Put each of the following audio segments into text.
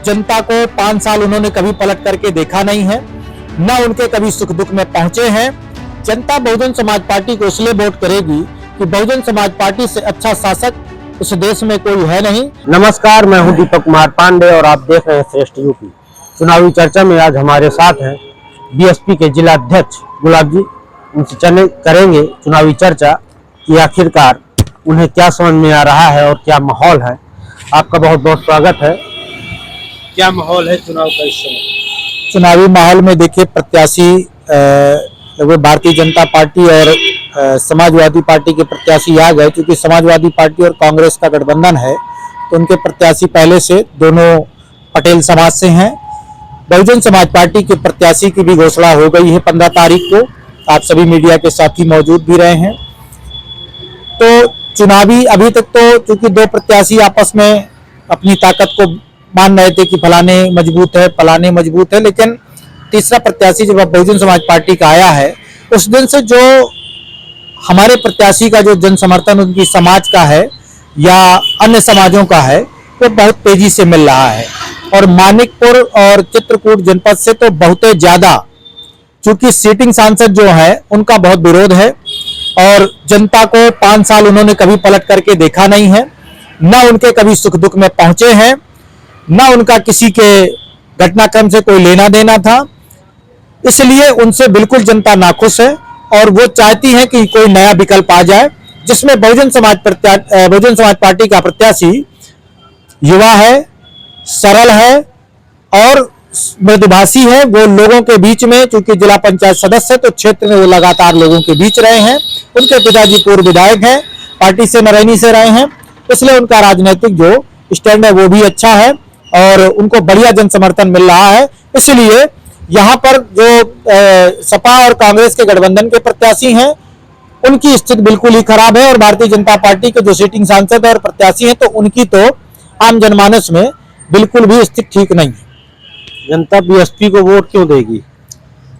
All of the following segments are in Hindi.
जनता को 5 साल उन्होंने कभी पलट करके देखा नहीं है, न उनके कभी सुख दुख में पहुंचे हैं। जनता बहुजन समाज पार्टी को इसलिए वोट करेगी कि बहुजन समाज पार्टी से अच्छा शासक इस देश में कोई है नहीं। नमस्कार, मैं हूं दीपक कुमार पांडे और आप देख रहे हैं श्रेष्ठ यूपी। चुनावी चर्चा में आज हमारे साथ हैं बीएसपी के जिला अध्यक्ष गुलाब जी। उनसे करेंगे चुनावी चर्चा कि आखिरकार उन्हें क्या समझ में आ रहा है और क्या माहौल है। आपका बहुत बहुत स्वागत है। क्या माहौल है चुनाव का इस समय? चुनावी माहौल में देखिए, प्रत्याशी लगभग भारतीय जनता पार्टी और समाजवादी पार्टी के प्रत्याशी आ गए। क्योंकि समाजवादी पार्टी और कांग्रेस का गठबंधन है तो उनके प्रत्याशी पहले से दोनों पटेल समाज से हैं। बहुजन समाज पार्टी के प्रत्याशी की भी घोषणा हो गई है 15 तारीख को। आप सभी मीडिया के साथी मौजूद भी रहे हैं। तो चुनावी अभी तक तो चूंकि दो प्रत्याशी आपस में अपनी ताकत को मान रहे थे कि फलाने मजबूत है, लेकिन तीसरा प्रत्याशी जब बहुजन समाज पार्टी का आया है, उस दिन से जो हमारे प्रत्याशी का जो जन समर्थन उनकी समाज का है या अन्य समाजों का है, वो बहुत तेजी से मिल रहा है। और मानिकपुर और चित्रकूट जनपद से तो बहुत ज्यादा, चूंकि सीटिंग सांसद जो है उनका बहुत विरोध है और जनता को 5 साल उन्होंने कभी पलट करके देखा नहीं है, न उनके कभी सुख दुख में पहुंचे हैं, न उनका किसी के घटनाक्रम से कोई लेना देना था। इसलिए उनसे बिल्कुल जनता नाखुश है और वो चाहती है कि कोई नया विकल्प आ जाए जिसमें बहुजन समाज पार्टी का प्रत्याशी युवा है, सरल है और मृदुभाषी है। वो लोगों के बीच में, चूंकि जिला पंचायत सदस्य है तो क्षेत्र में वो लगातार लोगों के बीच रहे हैं। उनके पिताजी पूर्व विधायक हैं, पार्टी से नरैनी से रहे हैं, इसलिए उनका राजनीतिक जो स्टैंड है वो भी अच्छा है और उनको बढ़िया जन समर्थन मिल रहा है। इसलिए यहाँ पर जो सपा और कांग्रेस के गठबंधन के प्रत्याशी हैं उनकी स्थिति बिल्कुल ही खराब है और भारतीय जनता पार्टी के जो सीटिंग सांसद और प्रत्याशी हैं तो उनकी तो आम जनमानस में बिल्कुल भी स्थिति ठीक नहीं है। जनता बीएसपी को वोट क्यों देगी?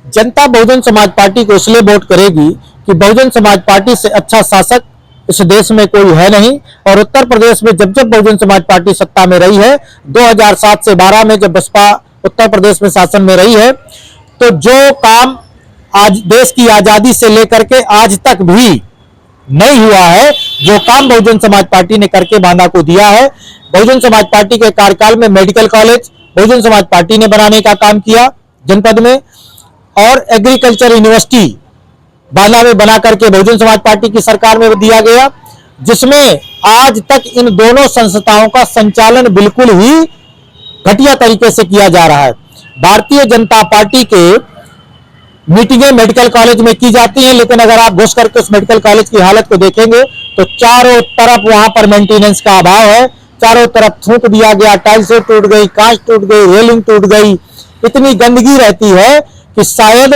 जनता बहुजन समाज पार्टी को इसलिए वोट करेगी कि बहुजन समाज पार्टी से अच्छा शासक इस देश में कोई है नहीं। और उत्तर प्रदेश में जब जब बहुजन समाज पार्टी सत्ता में रही है, 2007 से 12 में जब बसपा उत्तर प्रदेश में शासन में रही है, तो जो काम आज देश की आजादी से लेकर के आज तक भी नहीं हुआ है, जो काम बहुजन समाज पार्टी ने करके बांदा को दिया है। बहुजन समाज पार्टी के कार्यकाल में medical college Bahujan Samaj party ने बनाने का काम किया जनपद में, और एग्रीकल्चर यूनिवर्सिटी बांदा में बना करके बहुजन समाज पार्टी की सरकार में दिया गया, जिसमें आज तक इन दोनों संस्थाओं का संचालन बिल्कुल ही घटिया तरीके से किया जा रहा है। भारतीय जनता पार्टी के मीटिंगें मेडिकल कॉलेज में की जाती हैं, लेकिन अगर आप घुस करके उस मेडिकल कॉलेज की हालत को देखेंगे तो चारों तरफ वहां पर मेंटेनेंस का अभाव है। चारों तरफ थूक दिया गया, टाइल्सें टूट गई, कांच टूट गई, रेलिंग टूट गई, इतनी गंदगी रहती है कि शायद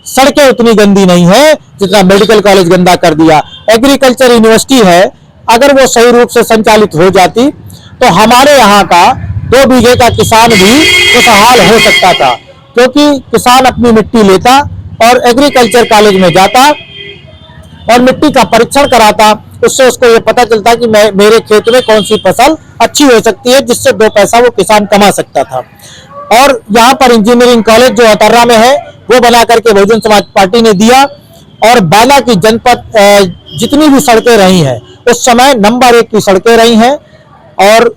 सड़कें उतनी गंदी नहीं है जितना मेडिकल कॉलेज गंदा कर दिया। एग्रीकल्चर यूनिवर्सिटी है, अगर वो सही रूप से संचालित हो जाती तो हमारे यहाँ का 2 बीघे का किसान भी खुशहाल हो सकता था, क्योंकि किसान अपनी मिट्टी लेता और एग्रीकल्चर कॉलेज में जाता और मिट्टी का परीक्षण कराता। उससे उसको ये पता चलता कि मेरे खेत में कौन सी फसल अच्छी हो सकती है, जिससे 2 पैसा वो किसान कमा सकता था। और यहाँ पर इंजीनियरिंग कॉलेज जो अतर्रा में है वो बना करके बहुजन समाज पार्टी ने दिया। और बांदा की जनपद जितनी भी सड़कें रही हैं उस समय नंबर 1 की सड़कें रही हैं। और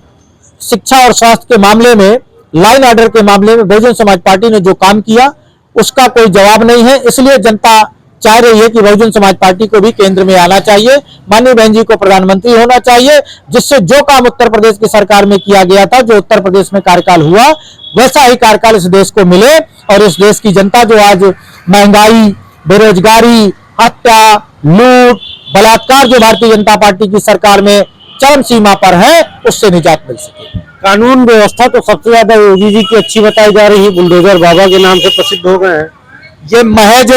शिक्षा और स्वास्थ्य के मामले में, लाइन ऑर्डर के मामले में बहुजन समाज पार्टी ने जो काम किया उसका कोई जवाब नहीं है। इसलिए जनता चाह रही है कि बहुजन समाज पार्टी को भी केंद्र में आना चाहिए, माननीय बहन जी को प्रधानमंत्री होना चाहिए, जिससे जो काम उत्तर प्रदेश की सरकार में किया गया था, जो उत्तर प्रदेश में कार्यकाल हुआ, वैसा ही कार्यकाल इस देश को मिले और इस देश की जनता जो आज महंगाई, बेरोजगारी, हत्या, लूट, बलात्कार जो भारतीय जनता पार्टी की सरकार में चरम सीमा पर है, उससे निजात मिल सके। कानून व्यवस्था तो सबसे ज्यादा योगी जी की अच्छी बताई जा रही है, बुलडोजर बाबा के नाम से प्रसिद्ध हो गए हैं। ये महज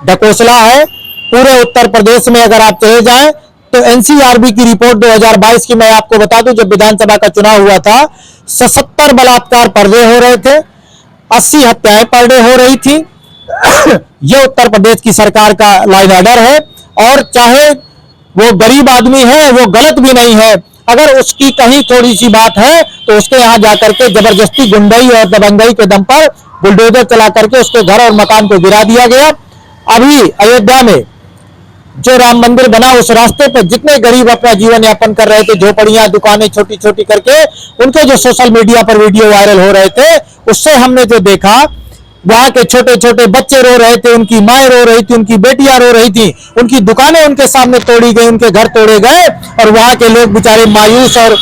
ढकोसला है। पूरे उत्तर प्रदेश में अगर आप चले जाएं तो एनसीआरबी की रिपोर्ट 2022 की मैं आपको बता दूं, जब विधानसभा का चुनाव हुआ था 77 बलात्कार पर डे हो रहे थे, 80 हत्याएं पर डे हो रही थी। ये उत्तर प्रदेश की सरकार का लाइन ऑर्डर है। और चाहे वो गरीब आदमी है, वो गलत भी नहीं है, अगर उसकी कहीं थोड़ी सी बात है तो उसके यहाँ जाकर के जबरदस्ती गुंडई और दबंगई के दम पर बुलडोजर चला करके उसके घर और मकान को गिरा दिया गया। अभी अयोध्या में जो राम मंदिर बना उस रास्ते पर जितने गरीब अपना जीवन यापन कर रहे थे, झोपड़ियां दुकानें छोटी छोटी करके, उनके जो सोशल मीडिया पर वीडियो वायरल हो रहे थे, उससे हमने जो देखा वहां के छोटे छोटे बच्चे रो रहे थे, उनकी माएं रो रही थी, उनकी बेटियां रो रही थी, उनकी दुकानें उनके सामने तोड़ी गई, उनके घर तोड़े गए और वहां के लोग बेचारे मायूस और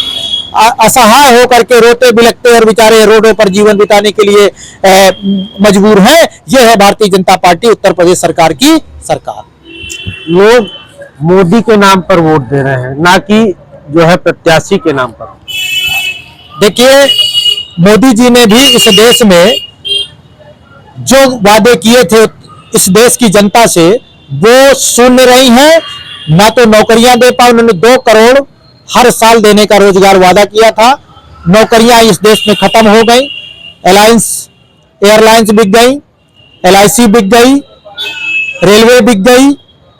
असहाय होकर के रोते बिलखते और बेचारे रोडों पर जीवन बिताने के लिए मजबूर हैं। यह है भारतीय जनता पार्टी उत्तर प्रदेश सरकार की सरकार। लोग मोदी के नाम पर वोट दे रहे हैं, ना कि जो है प्रत्याशी के नाम पर। देखिए, मोदी जी ने भी इस देश में जो वादे किए थे इस देश की जनता से वो सुन रही हैं। ना तो नौकरियां दे पाए, उन्होंने 2 करोड़ हर साल देने का रोजगार वादा किया था, नौकरियां इस देश में खत्म हो गई। एयरलाइंस बिक गई, LIC बिक गई, रेलवे बिक गई,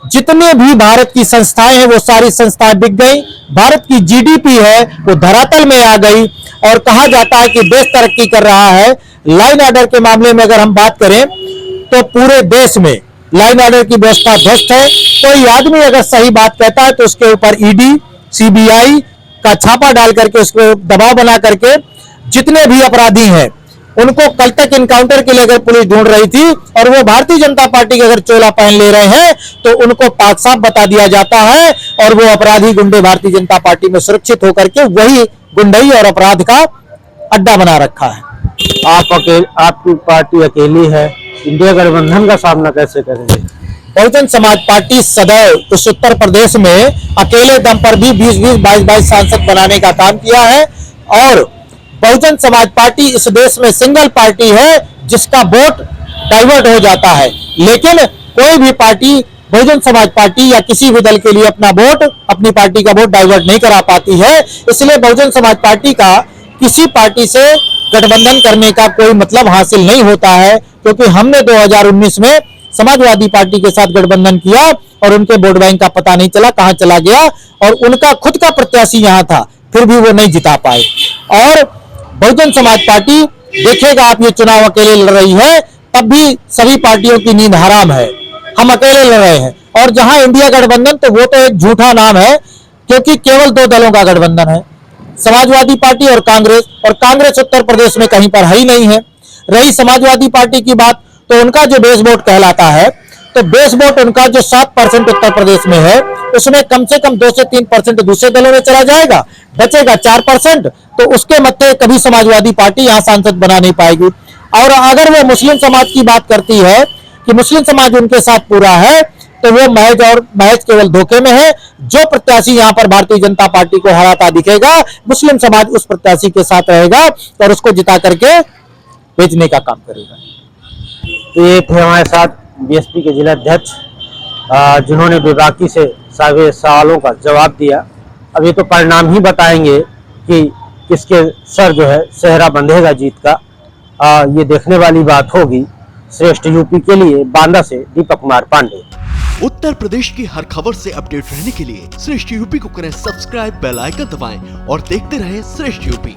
जितने भी भारत की संस्थाएं हैं वो सारी संस्थाएं बिक गई। भारत की GDP है वो धरातल में आ गई और कहा जाता है कि देश तरक्की कर रहा है। लाइन ऑर्डर के मामले में अगर हम बात करें तो पूरे देश में लाइन ऑर्डर की व्यवस्था ध्वस्त है। कोई आदमी अगर सही बात कहता है तो उसके ऊपर ED CBI का छापा डाल करके उसको दबाव बना करके जितने भी अपराधी हैं उनको कल तक इनकाउंटर के लिए अगर पुलिस ढूंढ रही थी और वो भारतीय जनता पार्टी के अगर चोला पहन ले रहे हैं तो उनको पाक साफ बता दिया जाता है और वो अपराधी गुंडे भारतीय जनता पार्टी में सुरक्षित होकर के वही गुंडई और अपराध का अड्डा बना रखा है। आपकी पार्टी अकेली है, इंडिया गठबंधन का सामना कैसे करेंगे? बहुजन समाज पार्टी सदैव इस उत्तर प्रदेश में अकेले दम पर भी 20-20, 22-22 सांसद बनाने का काम किया है और बहुजन समाज पार्टी इस देश में सिंगल पार्टी है जिसका वोट डाइवर्ट हो जाता है। लेकिन कोई भी पार्टी बहुजन समाज पार्टी या किसी भी दल के लिए अपनी पार्टी का वोट डाइवर्ट नहीं करा पाती है। इसलिए बहुजन समाज पार्टी का किसी पार्टी से गठबंधन करने का कोई मतलब हासिल नहीं होता है, क्योंकि हमने 2019 में समाजवादी पार्टी के साथ गठबंधन किया और उनके वोट बैंक का पता नहीं चला कहां चला गया और उनका खुद का प्रत्याशी यहां था फिर भी वो नहीं जिता पाए। और बहुजन समाज पार्टी देखेगा आप, ये चुनाव अकेले लड़ रही है तब भी सभी पार्टियों की नींद हराम है, हम अकेले लड़ रहे हैं। और जहां इंडिया गठबंधन तो वो तो एक झूठा नाम है, क्योंकि केवल 2 दलों का गठबंधन है, समाजवादी पार्टी और कांग्रेस उत्तर प्रदेश में कहीं पर है ही नहीं है। रही समाजवादी पार्टी की बात तो उनका जो बेस वोट कहलाता है, तो बेस वोट उनका जो 7% उत्तर प्रदेश में है उसमें कम से कम 2 से 3% दूसरे दलों में चला जाएगा, बचेगा 4%। तो उसके मध्य कभी समाजवादी पार्टी यहां सांसद बना नहीं पाएगी। और अगर वो मुस्लिम समाज की बात करती है कि मुस्लिम समाज उनके साथ पूरा है, तो वो महज केवल धोखे में है। जो प्रत्याशी यहां पर भारतीय जनता पार्टी को हराता दिखेगा, मुस्लिम समाज उस प्रत्याशी के साथ रहेगा और उसको जिता करके भेजने का काम करेगा। तो ये थे हमारे साथ BSP के जिला अध्यक्ष, जिन्होंने बेबाकी से सारे सवालों का जवाब दिया। अब ये तो परिणाम ही बताएंगे कि किसके सर जो है सेहरा बंधेगा जीत का, ये देखने वाली बात होगी। श्रेष्ठ यूपी के लिए बांदा से दीपक कुमार पांडे। उत्तर प्रदेश की हर खबर से अपडेट रहने के लिए श्रेष्ठ यूपी को करें सब्सक्राइब, बेल आइकन दबाएं और देखते रहें श्रेष्ठ यूपी।